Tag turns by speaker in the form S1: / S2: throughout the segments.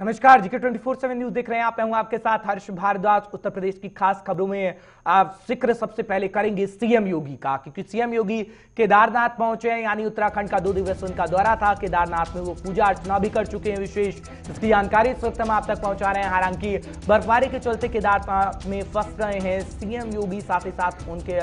S1: नमस्कार, GK 24/7 news देख रहे हैं आप। मैं हूं आपके साथ हर्ष भारद्वाज। उत्तर प्रदेश की खास खबरों में आप जिक्र सबसे पहले करेंगे सीएम योगी का, क्योंकि सीएम योगी केदारनाथ पहुंचे हैं। यानी उत्तराखंड का 2 दिवसीय उनका दौरा था। केदारनाथ में वो पूजा अर्चना भी कर चुके हैं। विशेष इसकी जानकारी इस वक्त हम आप तक पहुंचा रहे हैं। हालांकि बर्फबारी के चलते केदारनाथ में फंस गए हैं सीएम योगी, साथ ही साथ उनके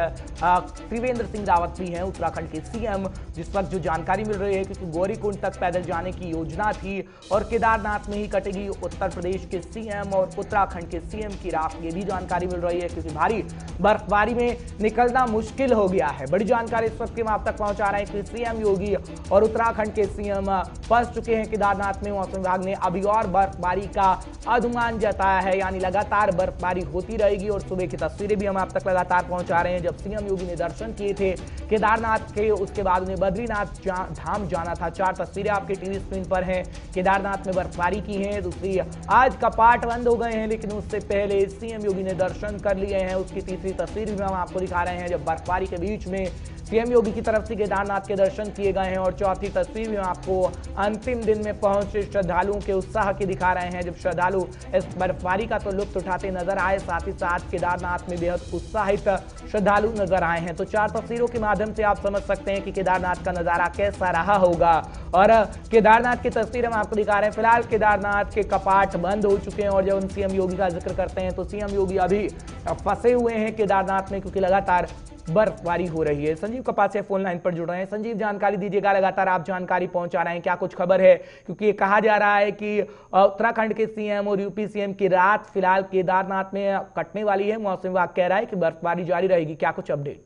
S1: त्रिवेंद्र सिंह रावत भी हैं उत्तराखंड के सीएम। जिस वक्त जो जानकारी मिल रही है, क्योंकि गौरीकुंड तक पैदल जाने की योजना थी और केदारनाथ में ही कटेगी उत्तर प्रदेश के सीएम और उत्तराखंड के सीएम की राह, ये भी जानकारी मिल रही है, क्योंकि भारी बर्फबारी में निकलना मुश्किल हो गया है। बड़ी जानकारी इस वक्त हम आप तक पहुंचा रहे हैं कि सीएम योगी और उत्तराखंड के सीएम फंस चुके हैं केदारनाथ में। मौसम विभाग ने अभी और बर्फबारी का अनुमान जताया है, यानी लगातार बर्फबारी होती रहेगी। और सुबह की तस्वीरें भी हम आप तक लगातार पहुंचा रहे हैं। जब सीएम योगी ने दर्शन किए थे केदारनाथ के, उसके बाद उन्हें बद्रीनाथ धाम जाना था। 4 तस्वीरें आपके टीवी स्क्रीन पर हैं। केदारनाथ में बर्फबारी की है। दूसरी, आज कपाट बंद हो गए हैं, लेकिन उससे पहले सीएम योगी ने दर्शन कर लिए हैं। उसकी तीसरी तस्वीर भी हम आपको दिखा रहे हैं, जब बर्फबारी के बीच में सीएम योगी की तरफ से केदारनाथ के दर्शन किए गए हैं। और चौथी तस्वीर भी हम आपको अंतिम दिन में पहुंचे श्रद्धालुओं के उत्साह की दिखा रहे हैं, जब श्रद्धालु इस बर्फबारी का तो लुत्फ उठाते नजर आए, साथ ही साथ केदारनाथ में बेहद उत्साहित श्रद्धालु नजर आए हैं। तो 4 तस्वीरों के माध्यम से आप समझ सकते हैं कि केदारनाथ का नजारा कैसा रहा होगा। और केदारनाथ की तस्वीर हम आपको दिखा रहे हैं। फिलहाल केदारनाथ के कपाट बंद हो चुके हैं। और जब हम सीएम योगी का जिक्र करते हैं तो सीएम योगी अभी फंसे हुए हैं केदारनाथ में, क्योंकि लगातार बर्फबारी हो रही है। संजीव कपासिया फोन लाइन पर जुड़ रहे हैं। संजीव, जानकारी दीजिएगा, लगातार आप जानकारी पहुंचा रहे हैं, क्या कुछ खबर है? क्योंकि ये कहा जा रहा है कि उत्तराखंड के सीएम और यूपी सीएम की रात फिलहाल केदारनाथ में कटने वाली है। मौसम विभाग कह रहा है कि बर्फबारी जारी रहेगी, क्या कुछ अपडेट?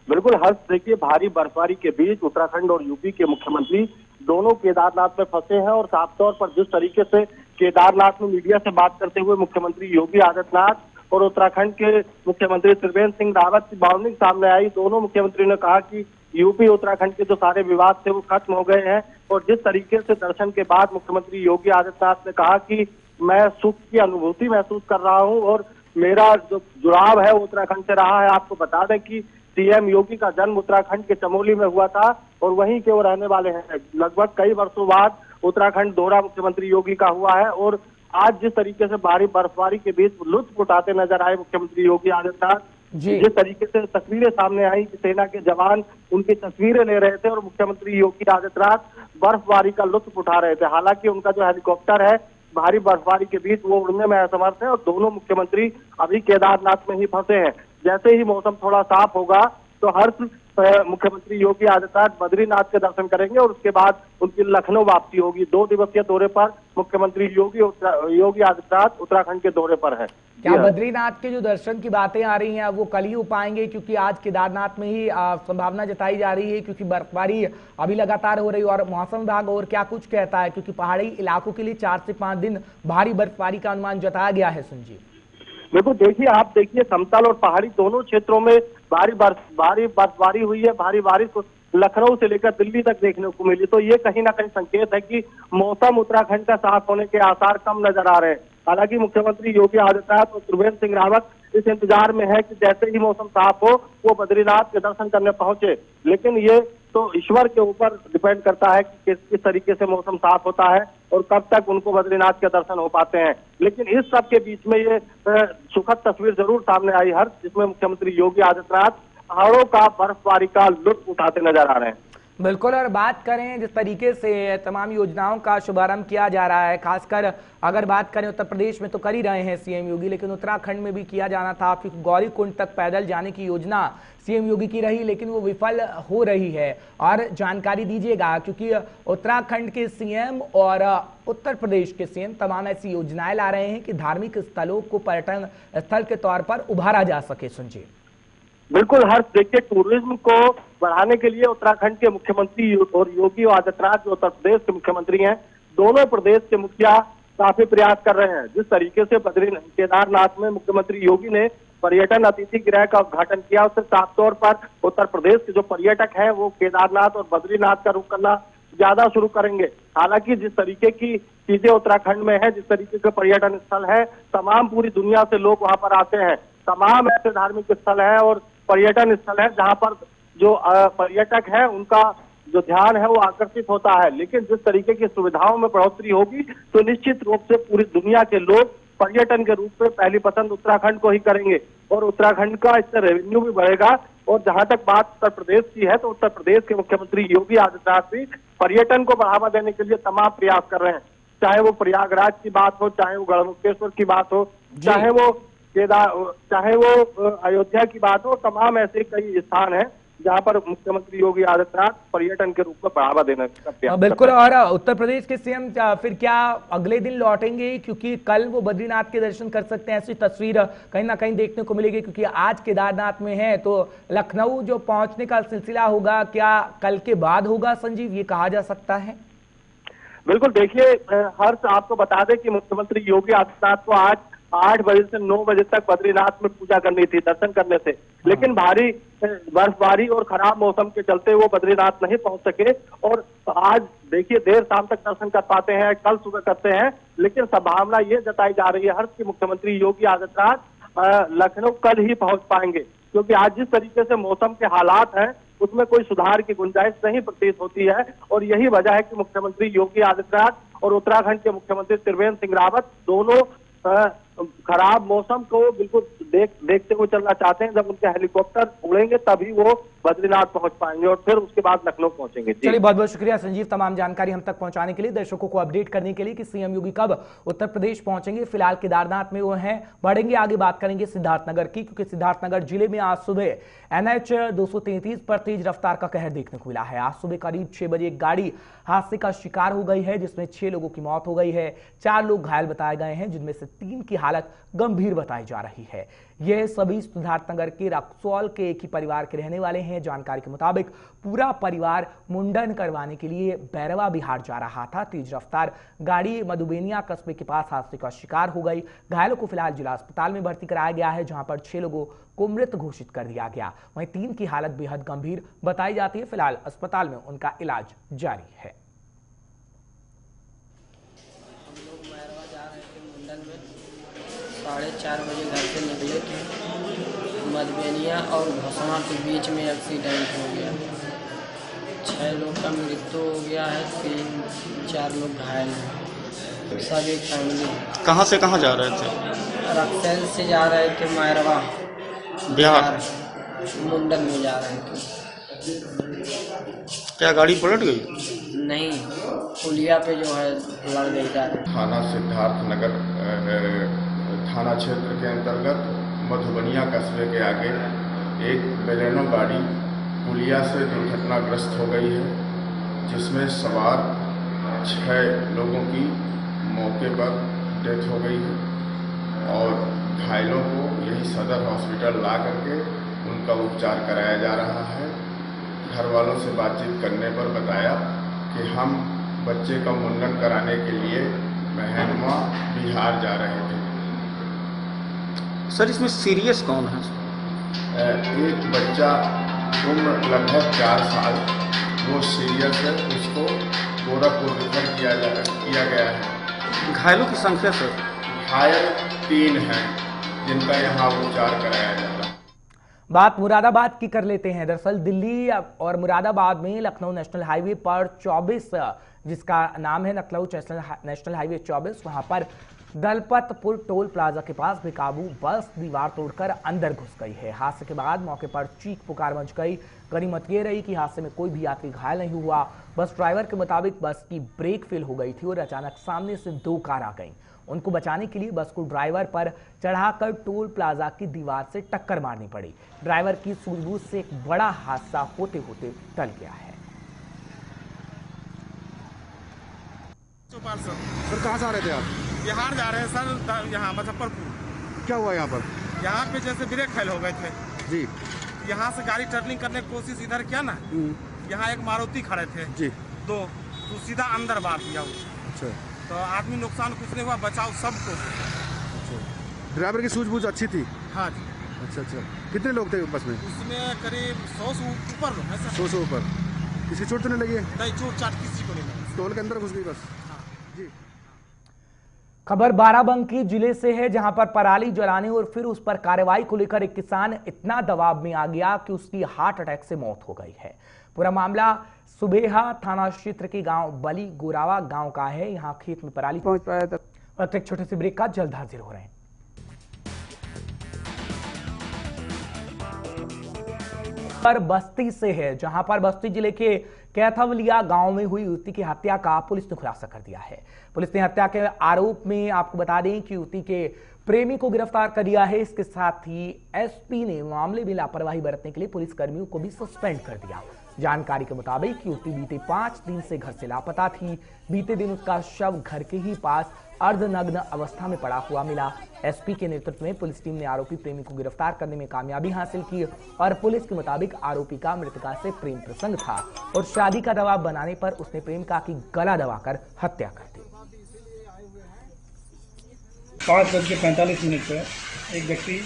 S2: बिल्कुल हर्ष, देखिए, भारी बर्फबारी के बीच उत्तराखंड और यूपी के मुख्यमंत्री दोनों केदारनाथ में फंसे हैं। और साफ तौर पर जिस तरीके से केदारनाथ में मीडिया से बात करते हुए मुख्यमंत्री योगी आदित्यनाथ और उत्तराखंड के मुख्यमंत्री त्रिवेंद्र सिंह रावत की बाउंडिंग सामने आई, दोनों मुख्यमंत्री ने कहा कि यूपी उत्तराखंड के जो सारे विवाद थे वो खत्म हो गए हैं। और जिस तरीके से दर्शन के बाद मुख्यमंत्री योगी आदित्यनाथ ने कहा कि मैं सुख की अनुभूति महसूस कर रहा हूं और मेरा जो जुड़ाव है वो उत्तराखंड से रहा है। आपको बता दें कि सीएम योगी का जन्म उत्तराखंड के चमोली में हुआ था और वहीं के वो रहने वाले हैं। लगभग कई वर्षों बाद उत्तराखंड दौरा मुख्यमंत्री योगी का हुआ है। और आज जिस तरीके से भारी बर्फबारी के बीच लुत्फ उठाते नजर आए मुख्यमंत्री योगी आदित्यनाथ, जिस तरीके से तस्वीरें सामने आई कि सेना के जवान उनकी तस्वीरें ले रहे थे और मुख्यमंत्री योगी आदित्यनाथ बर्फबारी का लुत्फ उठा रहे थे। हालांकि उनका जो हेलीकॉप्टर है भारी बर्फबारी के बीच वो उड़ने में असमर्थ है और दोनों मुख्यमंत्री अभी केदारनाथ में ही फंसे हैं। जैसे ही मौसम थोड़ा साफ होगा तो हर मुख्यमंत्री योगी आदित्यनाथ बद्रीनाथ के दर्शन करेंगे और उसके बाद उनकी लखनऊ वापसी होगी। 2 दिवसीय दौरे पर मुख्यमंत्री योगी आदित्यनाथ उत्तराखंड के दौरे पर है।
S1: क्या बद्रीनाथ के जो दर्शन की बातें आ रही हैं वो कल ही हो पाएंगे? क्योंकि आज केदारनाथ में ही संभावना जताई जा रही है, क्योंकि बर्फबारी अभी लगातार हो रही है। और मौसम विभाग और क्या कुछ कहता है, क्योंकि पहाड़ी इलाकों के लिए 4 से 5 दिन भारी बर्फबारी का अनुमान जताया गया है। संजीव,
S2: बिल्कुल, देखिए, आप देखिए, समतल और पहाड़ी दोनों क्षेत्रों में भारी बर्फबारी हुई है। भारी बारिश लखनऊ से लेकर दिल्ली तक देखने को मिली। तो ये कहीं ना कहीं संकेत है कि मौसम उत्तराखंड का साफ होने के आसार कम नजर आ रहे हैं। हालांकि मुख्यमंत्री योगी आदित्यनाथ और त्रिवेंद्र सिंह रावत इस इंतजार में है कि जैसे ही मौसम साफ हो वो बद्रीनाथ के दर्शन करने पहुंचे। लेकिन ये तो ईश्वर के ऊपर डिपेंड करता है कि किस तरीके से मौसम साफ होता है और कब तक उनको बद्रीनाथ के दर्शन हो पाते हैं। लेकिन इस सब के बीच में ये सुखद तस्वीर जरूर सामने आई हर, जिसमें मुख्यमंत्री योगी आदित्यनाथ पहाड़ों का बर्फबारी का लुत्फ उठाते नजर आ रहे हैं।
S1: बिल्कुल। और बात करें जिस तरीके से तमाम योजनाओं का शुभारंभ किया जा रहा है, खासकर अगर बात करें उत्तर प्रदेश में तो कर ही रहे हैं सीएम योगी, लेकिन उत्तराखंड में भी किया जाना था, क्योंकि गौरीकुंड तक पैदल जाने की योजना सीएम योगी की रही, लेकिन वो विफल हो रही है। और जानकारी दीजिएगा, क्योंकि उत्तराखंड के सीएम और उत्तर प्रदेश के सीएम तमाम ऐसी योजनाएं ला रहे हैं कि धार्मिक स्थलों को पर्यटन स्थल के तौर पर उभारा जा सके। सुनिए।
S2: बिल्कुल हर्ष, देखिए, टूरिज्म को बढ़ाने के लिए उत्तराखंड के मुख्यमंत्री और योगी आदित्यनाथ जो उत्तर प्रदेश के मुख्यमंत्री हैं, दोनों प्रदेश के मुखिया काफी प्रयास कर रहे हैं। जिस तरीके से केदारनाथ में मुख्यमंत्री योगी ने पर्यटन अतिथि गृह का उद्घाटन किया, उससे साफ तौर पर उत्तर प्रदेश के जो पर्यटक हैं वो केदारनाथ और बद्रीनाथ का रुख करना ज्यादा शुरू करेंगे। हालांकि जिस तरीके की चीजें उत्तराखंड में है, जिस तरीके के पर्यटन स्थल है, तमाम पूरी दुनिया से लोग वहां पर आते हैं। तमाम ऐसे धार्मिक स्थल है और पर्यटन स्थल है जहां पर जो पर्यटक है उनका जो ध्यान है वो आकर्षित होता है। लेकिन जिस तरीके की सुविधाओं में बढ़ोतरी होगी तो निश्चित रूप से पूरी दुनिया के लोग पर्यटन के रूप में पहली पसंद उत्तराखंड को ही करेंगे और उत्तराखंड का इससे रेवेन्यू भी बढ़ेगा। और जहां तक बात उत्तर प्रदेश की है तो उत्तर प्रदेश के मुख्यमंत्री योगी आदित्यनाथ भी पर्यटन को बढ़ावा देने के लिए तमाम प्रयास कर रहे हैं। चाहे वो प्रयागराज की बात हो, चाहे वो गढ़मुक्तेश्वर की बात हो, चाहे वो अयोध्या की बात हो, तमाम ऐसे कई स्थान हैं जहां पर मुख्यमंत्री योगी आदित्यनाथ पर्यटन के रूप में बढ़ावा देने का प्रयास।
S1: बिल्कुल। और उत्तर प्रदेश के सीएम फिर क्या अगले दिन लौटेंगे, क्योंकि कल वो बद्रीनाथ के दर्शन कर सकते हैं, ऐसी तस्वीर कहीं ना कहीं देखने को मिलेगी, क्योंकि आज केदारनाथ में है तो लखनऊ जो पहुंचने का सिलसिला होगा क्या कल के बाद होगा संजीव, ये कहा जा सकता है?
S2: बिल्कुल, देखिए हर्ष, आपको बता दें कि मुख्यमंत्री योगी आदित्यनाथ को आज 8 बजे से 9 बजे तक बद्रीनाथ में पूजा करनी थी, दर्शन करने थे, लेकिन भारी बर्फबारी और खराब मौसम के चलते वो बद्रीनाथ नहीं पहुंच सके। और आज देखिए देर शाम तक दर्शन कर पाते हैं, कल सुबह करते हैं, लेकिन संभावना ये जताई जा रही है हर्ष कि मुख्यमंत्री योगी आदित्यनाथ लखनऊ कल ही पहुंच पाएंगे, क्योंकि आज जिस तरीके से मौसम के हालात हैं उसमें कोई सुधार की गुंजाइश नहीं प्रतीत होती है। और यही वजह है कि मुख्यमंत्री योगी आदित्यनाथ और उत्तराखंड के मुख्यमंत्री त्रिवेंद्र सिंह रावत दोनों खराब मौसम को बिल्कुल देखते हुए चलना चाहते हैं। जब उनके हेलीकॉप्टर उड़ेंगे तभी वो बद्रीनाथ पहुंच पाएंगे और फिर उसके बाद लखनऊ पहुंचेंगे।
S1: चलिए, बहुत बहुत शुक्रिया संजीव तमाम जानकारी हम तक पहुंचाने के लिए, दर्शकों को अपडेट करने के लिए कि सीएम योगी कब उत्तर प्रदेश पहुंचेंगे। फिलहाल केदारनाथ में वो हैं, बढ़ेंगे आगे, बात करेंगे सिद्धार्थनगर की, क्योंकि सिद्धार्थनगर जिले में आज सुबह NH 233 पर तेज रफ्तार का कहर देखने को मिला है। आज सुबह करीब 6 बजे एक गाड़ी हादसे का शिकार हो गई है, जिसमें 6 लोगों की मौत हो गई है, 4 लोग घायल बताए गए हैं, जिनमें से 3 की हालत गंभीर बताई जा रही है। यह सभी सिद्धार्थनगर के रक्सौल के एक ही परिवार के रहने वाले हैं। जानकारी के मुताबिक पूरा परिवार मुंडन करवाने के लिए भैरवा बिहार जा रहा था। तेज रफ्तार गाड़ी मधुबेनिया कस्बे के पास हादसे का शिकार हो गई। घायलों को फिलहाल जिला अस्पताल में भर्ती कराया गया है, जहां पर 6 लोगों को मृत घोषित कर दिया गया। वहीं 3 की हालत बेहद गंभीर बताई जाती है। फिलहाल अस्पताल में उनका इलाज जारी है।
S3: 4:30 बजे घर से निकले थे, मधुबेनिया और घोसमा के बीच में एक्सीडेंट हो गया। 6 लोग का मृत्यु हो गया है, 3-4 लोग घायल हैं, सब एक फैमिली।
S4: कहाँ से कहाँ जा रहे थे?
S3: रक्सौल से जा रहे थे मैरवा
S4: बिहार,
S3: मुंडन में जा रहे थे।
S4: क्या गाड़ी पलट गई?
S3: नहीं, पुलिया पे जो है लड़ गई गाड़ी।
S5: थाना सिद्धार्थनगर थाना क्षेत्र के अंतर्गत मधुबनिया कस्बे के आगे एक बेलेनो गाड़ी पुलिया से दुर्घटनाग्रस्त हो गई है, जिसमें सवार 6 लोगों की मौके पर डेथ हो गई है और घायलों को यही सदर हॉस्पिटल ला करके उनका उपचार कराया जा रहा है। घर वालों से बातचीत करने पर बताया कि हम बच्चे का मुंडन कराने के लिए महनवा बिहार जा रहे थे।
S4: सर, इसमें सीरियस कौन है?
S5: एक बच्चा उम्र लगभग 4 साल, वो सीरियस है, उसको गोरखपुर रेफर किया गया है।
S4: घायलों की संख्या सर?
S5: घायल 3 हैं, जिनका यहाँ उपचार कराया जा रहा है।
S1: बात मुरादाबाद की कर लेते हैं। दरअसल दिल्ली और मुरादाबाद में लखनऊ नेशनल हाईवे पर 24, जिसका नाम है लखनऊ नेशनल हाईवे 24, वहां पर दलपतपुर टोल प्लाजा के पास बेकाबू बस दीवार तोड़कर अंदर घुस गई है। हादसे के बाद मौके पर चीख पुकार मच गई। गनीमत ये रही कि हादसे में कोई भी यात्री घायल नहीं हुआ। बस ड्राइवर के मुताबिक बस की ब्रेक फेल हो गई थी और अचानक सामने से 2 कार आ गईं। उनको बचाने के लिए बस को ड्राइवर पर चढ़ाकर टोल प्लाजा की दीवार से टक्कर मारनी पड़ी। ड्राइवर की सूझबूझ से एक बड़ा हादसा होते होते टल गया है।
S6: सर, कहाँ से आ रहे थे आप?
S7: बिहार जा रहे हैं सर, यहाँ मुजफ्फरपुर।
S6: क्या हुआ यहाँ पर?
S7: यहाँ पे जैसे ब्रेक फेल हो गए थे
S6: जी।
S7: यहाँ से गाड़ी टर्निंग करने की कोशिश इधर किया ना, यहाँ एक मारुति खड़े थे
S6: जी,
S7: 2, तो सीधा अंदर मार दिया वो।
S6: अच्छा,
S7: तो आदमी नुकसान कुछ नहीं हुआ, बचाव सबको।
S6: अच्छा। ड्राइवर की सूझबूझ अच्छी थी?
S7: हाँ जी।
S6: अच्छा अच्छा। कितने लोग थे बस में?
S7: उसमें करीब 100 से ऊपर लोग हैं सर।
S6: 100 से ऊपर। किसी चोट तो नहीं लगी है?
S7: नहीं, चोट चाट किसी को नहीं लगी।
S6: टोल के अंदर घुस गई बस? जी।
S1: खबर बाराबंकी जिले से है, जहां पर पराली जलाने और फिर उस पर कार्रवाई को लेकर एक किसान इतना दबाव में आ गया कि उसकी हार्ट अटैक से मौत हो गई है। पूरा मामला सुबेहा थाना क्षेत्र के गांव बली गोरावा गांव का है। यहां खेत में पराली पहुंच पाया था। और एक छोटे से ब्रेक का जल्द हाजिर हो रहे हैं। पर बस्ती से है, जहां पर बस्ती जिले के कैथवलिया गांव में हुई युवती की हत्या का पुलिस ने खुलासा कर दिया है। पुलिस ने हत्या के आरोप में आपको बता दें कि युवती के प्रेमी को गिरफ्तार कर लिया है। इसके साथ ही एसपी ने मामले में लापरवाही बरतने के लिए पुलिस कर्मियों को भी सस्पेंड कर दिया। जानकारी के मुताबिक युवती बीते 5 दिन से घर से लापता थी। बीते दिन उसका शव घर के ही पास अर्धनग्न अवस्था में पड़ा हुआ मिला। एसपी के नेतृत्व में पुलिस टीम ने आरोपी प्रेमी को गिरफ्तार करने में कामयाबी हासिल की और पुलिस के मुताबिक आरोपी का मृतका से प्रेम प्रसंग था और शादी का दबाव बनाने पर उसने प्रेमिका की गला दबाकर हत्या कर दी।
S8: 5:45 पर एक व्यक्ति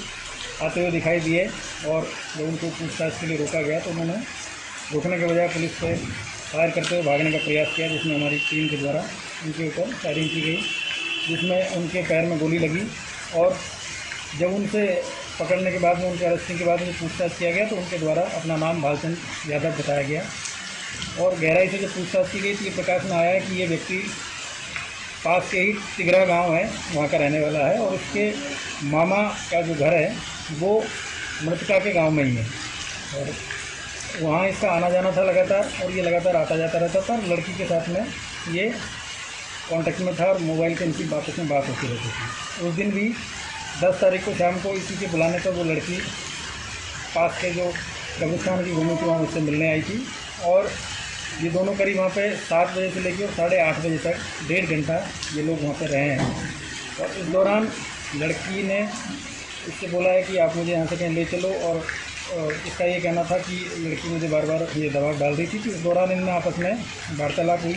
S8: आते हुए दिखाई दिए और जब उनको पूछताछ के लिए रोका गया तो उन्होंने रोकने के बजाय पुलिस पर फायर करते हुए भागने का प्रयास किया, जिसमें हमारी टीम के द्वारा उनके ऊपर फायरिंग की गई, जिसमें उनके पैर में गोली लगी। और जब उनसे पकड़ने के बाद में उनके अरेस्टिंग के बाद उनसे पूछताछ किया गया तो उनके द्वारा अपना नाम भालचंद यादव बताया गया। और गहराई से जब पूछताछ की गई तो ये प्रकाश में आया कि ये व्यक्ति पास के ही तिगरा गांव है, वहाँ का रहने वाला है और उसके मामा का जो घर है वो मृतका के गांव में ही है। और वहाँ इसका आना जाना था लगातार और ये लगातार आता जाता रहता था। लड़की के साथ में ये कांटेक्ट में था और मोबाइल पे इनकी आपस में बात होती रहती थी। उस दिन भी 10 तारीख को शाम को इसी के बुलाने पर वो लड़की पास के जो कब्रिस्तान की भूमि थी वहाँ मुझसे मिलने आई थी और ये दोनों करीब वहाँ पे 7 बजे से लेकर 8:30 बजे तक 1.5 घंटा ये लोग वहाँ पे रहे हैं। और इस दौरान लड़की ने इससे बोला है कि आप मुझे यहाँ से कहीं ले चलो और इसका ये कहना था कि लड़की मुझे बार बार ये दबाव डाल रही थी कि उस दौरान इनमें आपस में वार्तालाप हुई।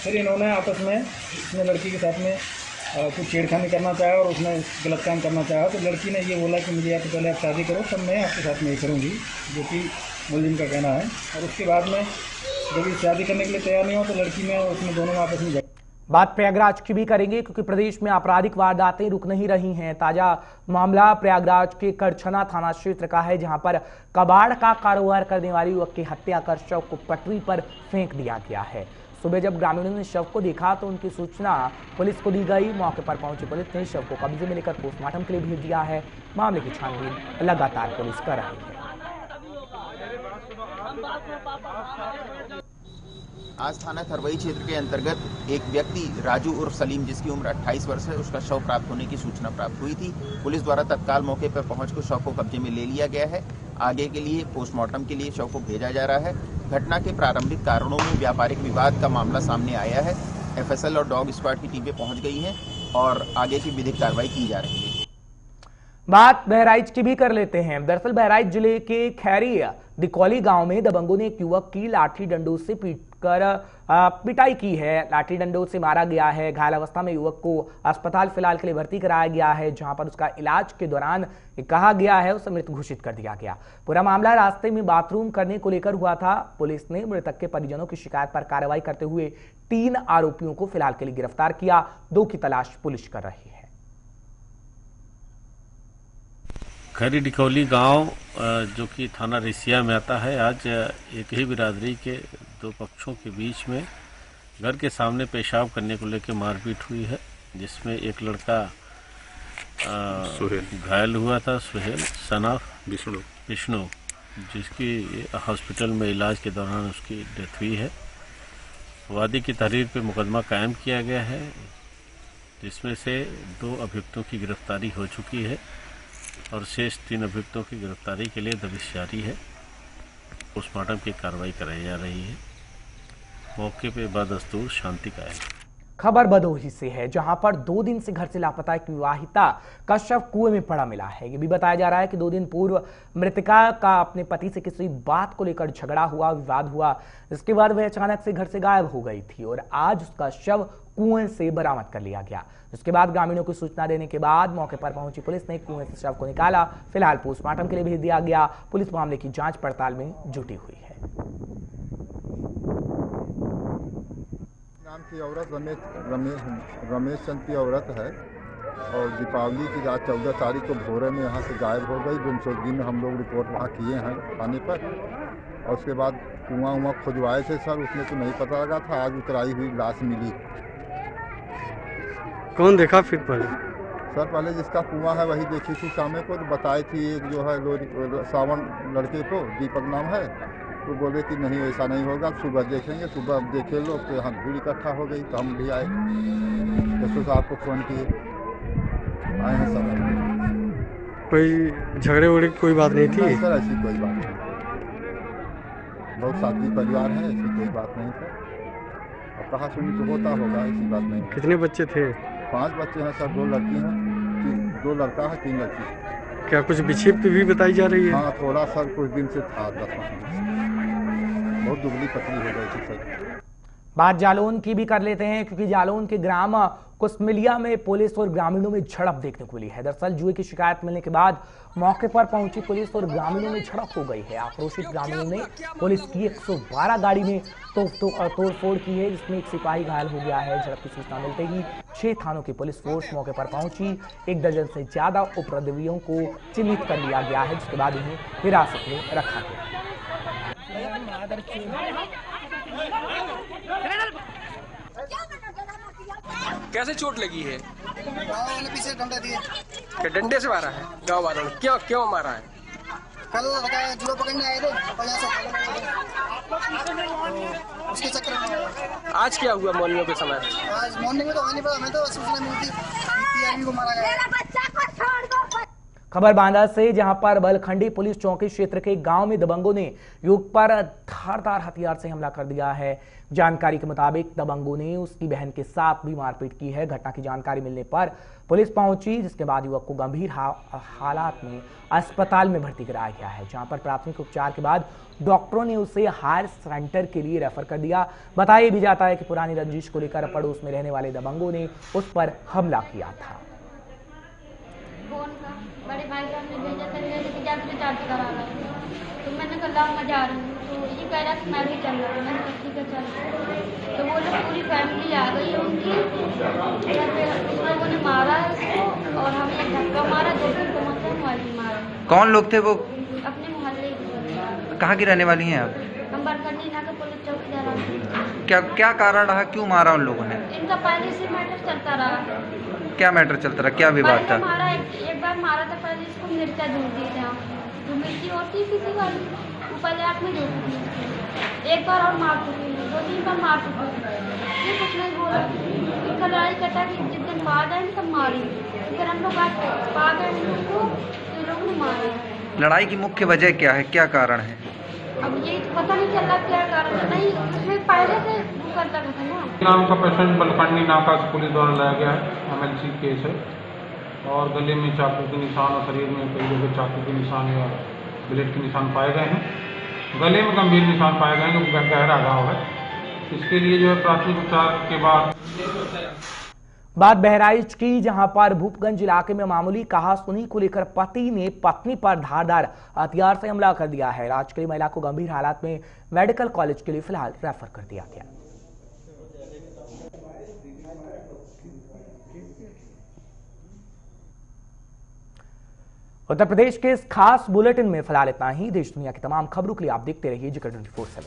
S8: फिर इन्होंने आपस में इसने लड़की के साथ में कुछ छेड़खानी करना चाहा और उसने गलत काम करना चाहा तो लड़की ने ये बोला कि मुझे या तो पहले आप शादी करो तब मैं आपके साथ में ये करूँगी, जो कि मुलजिम का कहना है। और उसके बाद में जब ये शादी करने के लिए तैयार नहीं हो तो लड़की में उसमें दोनों आपस में
S1: बात प्रयागराज की भी करेंगे, क्योंकि प्रदेश में आपराधिक वारदातें रुक नहीं रही हैं। ताजा मामला प्रयागराज के करछना थाना क्षेत्र का है, जहां पर कबाड़ का कारोबार करने वाली युवक की हत्या कर शव को पटरी पर फेंक दिया गया है। सुबह जब ग्रामीणों ने शव को देखा तो उनकी सूचना पुलिस को दी गई। मौके पर पहुंची पुलिस ने शव को कब्जे में लेकर पोस्टमार्टम के लिए भेज दिया है। मामले की छानबीन लगातार पुलिस कर रही है।
S9: आज थाना थरवई क्षेत्र के अंतर्गत एक व्यक्ति राजू उर्फ सलीम, जिसकी उम्र 28 वर्ष है, उसका शव प्राप्त होने की सूचना प्राप्त हुई थी। पुलिस द्वारा तत्काल मौके पर पहुंचकर शव को कब्जे में ले लिया गया है। आगे के लिए पोस्टमार्टम के लिए शव को भेजा जा रहा है। घटना के प्रारंभिक कारणों में व्यापारिक विवाद का मामला सामने आया है। एफएसएल और डॉग स्क्वाड की टीमें पहुंच गई हैं और आगे की विधिक कार्रवाई की जा रही है।
S1: बात बहराइच की भी कर लेते हैं। दरअसल बहराइच जिले के खैरी दिकौली गांव में दबंगों ने एक युवक की लाठी डंडों से पीटकर पिटाई की है। लाठी डंडों से मारा गया है। घायल अवस्था में युवक को अस्पताल फिलहाल के लिए भर्ती कराया गया है, जहां पर उसका इलाज के दौरान कहा गया है उसे मृत घोषित कर दिया गया। पूरा मामला रास्ते में बाथरूम करने को लेकर हुआ था। पुलिस ने मृतक के परिजनों की शिकायत पर कार्रवाई करते हुए 3 आरोपियों को फिलहाल के लिए गिरफ्तार किया। 2 की तलाश पुलिस कर रही है।
S10: खैरी डिकौली गांव जो कि थाना रिसिया में आता है, आज एक ही बिरादरी के 2 पक्षों के बीच में घर के सामने पेशाब करने को लेकर मारपीट हुई है, जिसमें एक लड़का घायल हुआ था, सुहेल सनाफ विष्णु, जिसकी हॉस्पिटल में इलाज के दौरान उसकी डेथ हुई है। वादी की तहरीर पर मुकदमा कायम किया गया है, जिसमें से 2 अभियुक्तों की गिरफ्तारी हो चुकी है और शेष 3 अभियुक्तों की गिरफ्तारी के लिए दबिश जारी है। पोस्टमार्टम की कार्रवाई कराई जा रही है। मौके पे बदस्तूर शांति कायम।
S1: खबर भदोही से है, जहां पर 2 दिन से घर से लापता एक विवाहिता का शव कुएं में पड़ा मिला है। ये भी बताया जा रहा है कि 2 दिन पूर्व मृतका का अपने पति से किसी बात को लेकर झगड़ा हुआ, विवाद हुआ, जिसके बाद वह अचानक से घर से गायब हो गई थी और आज उसका शव कुएं से बरामद कर लिया गया। जिसके बाद ग्रामीणों को सूचना देने के बाद मौके पर पहुंची पुलिस ने कुएं से शव को निकाला। फिलहाल पोस्टमार्टम के लिए भेज दिया गया। पुलिस मामले की जांच पड़ताल में जुटी हुई है।
S11: नाम की औरत रमेश चंद की औरत है और दीपावली की रात 14 तारीख को भोरे में यहाँ से गायब हो गई। गुमशुदगी में हम लोग रिपोर्ट वहाँ किए हैं थाने पर और उसके बाद कुआं खुदवाए थे सर, उसमें तो नहीं पता लगा था। आज उतराई हुई लाश मिली।
S12: कौन देखा फिर पहले?
S11: सर पहले जिसका कुआं है वही देखी थी शामे को, तो बताई थी एक जो है सावन लड़के को, दीपक नाम है, तो बोले कि नहीं ऐसा नहीं होगा, सुबह देखेंगे। सुबह देखे लोग तो यहाँ भीड़ इकट्ठा हो गई, तो हम भी आए, एसओ साहब को फ़ोन किए, आए हैं सब।
S12: कोई झगड़े वगड़े की कोई बात नहीं थी?
S11: सर ऐसी कोई बात नहीं, बहुत साथी परिवार है, ऐसी कोई बात नहीं सर। अब कहा सुनी तो होता होगा, ऐसी बात नहीं।
S12: कितने बच्चे थे? 5
S11: बच्चे हैं सर, 2 लड़की हैं, 2 लड़का है, 3 लड़की।
S12: क्या कुछ विक्षिप्त भी बताई जा रही है?
S11: हाँ थोड़ा सर कुछ दिन से था, 10 बहुत दुबली पतली हो गई थी सर।
S1: बात जालौन की भी कर लेते हैं, क्योंकि जालौन के ग्राम कुसमिलिया में पुलिस और ग्रामीणों में झड़प देखने को मिली है। दरअसल जुए की शिकायत मिलने के बाद मौके पर पहुंची पुलिस और ग्रामीणों में झड़प हो गई है। आक्रोशित ग्रामीणों ने पुलिस की 112 गाड़ी में तोड़फोड़ की है, जिसमें एक सिपाही घायल हो गया है। झड़प की सूचना मिलते ही 6 थानों की पुलिस फोर्स मौके पर पहुंची। 1 दर्जन से ज्यादा उपद्रवियों को चिन्हित कर लिया गया है, जिसके बाद उन्हें हिरासत में रखा गया।
S13: कैसे चोट लगी है?
S14: पीछे डंडा दिए।
S13: क्या डंडे से मारा है गाँव वालों ने? क्यों मारा है?
S14: कल जुआ पकड़ने आए थे, उसके चक्कर में।
S13: आज क्या हुआ मॉर्निंग के समय?
S14: आज मॉर्निंग में तो आने पड़ा, मैं तो सूचना मिली थी पीआरबी को मारा गया।
S1: खबर बांदा से, जहां पर बलखंडी पुलिस चौकी क्षेत्र के गांव में दबंगों ने युवक पर धारदार हथियार से हमला कर दिया है। जानकारी के मुताबिक दबंगों ने उसकी बहन के साथ भी मारपीट की है। घटना की जानकारी मिलने पर पुलिस पहुंची, जिसके बाद युवक को गंभीर हालात में अस्पताल में भर्ती कराया गया है, जहां पर प्राथमिक उपचार के बाद डॉक्टरों ने उसे हायर सेंटर के लिए रेफर कर दिया। बताया भी जाता है कि पुरानी रंजिश को लेकर पड़ोस में रहने वाले दबंगों ने उस पर हमला किया था।
S15: बड़े भाई साहब ने भेजा था कि जा रिचार्ज करा रहा है, तो मैंने कहा मैं जा रही हूँ, तो ये कह रहा कि मैं भी चल रहा हूँ। मैंने कहा ठीक है चल, तो वो लोग पूरी फैमिली आ गई है उनकी, उन लोगों ने मारा है उसको और हमें एक धक्का मारा, 2-3 को मोबाइल मारा।
S16: कौन लोग थे वो?
S15: अपने मोहल्ले के।
S16: कहाँ की रहने वाली हैं आप?
S15: हम बरखंडी ना के पुलिस चौकीदार।
S16: क्या कारण रहा, क्यों मारा उन लोगों ने?
S15: इनका पहले से मैटर चलता रहा।
S16: क्या मैटर चलता रहा, क्या विवाद था?
S15: एक बार मारा था, पहले इसको मिर्चा जोड़ दिए थे, जो मिर्ची होती है किसी वाली, वो पहले आँख में जोड़ दी। एक बार और मार चुकी, 2-3 बार मार चुकी, ये कुछ नहीं बोला। फिर लड़ाई कटा कि जिस दिन बाद आए तब मारी, फिर हम लोग आज पा गए उनको, तो लोग ने मारे।
S16: लड़ाई की मुख्य वजह क्या है, क्या कारण है?
S15: अब ये तो पता नहीं चल रहा क्या कारण है, नहीं उसमें पहले से करता था ना।
S17: नाम का पेशेंट बलखंडी नाका से पुलिस द्वारा लाया गया है, MLC केस है, और गले में चाकू के निशान और शरीर में कई जगह चाकू के निशान या ब्लेड के निशान पाए गए हैं। गले में गंभीर निशान पाए गए हैं, जो गहरा घाव है। इसके लिए जो है प्राथमिक उपचार के बाद
S1: बात बहराइच की, जहां पर भूपगंज इलाके में मामूली कहासुनी को लेकर पति ने पत्नी पर धारदार हथियार से हमला कर दिया है। इलाज के लिए महिला को गंभीर हालात में मेडिकल कॉलेज के लिए फिलहाल रेफर कर दिया गया। उत्तर प्रदेश के इस खास बुलेटिन में फिलहाल इतना ही। देश दुनिया की तमाम खबरों के लिए आप देखते रहिए जिक्र 24/7।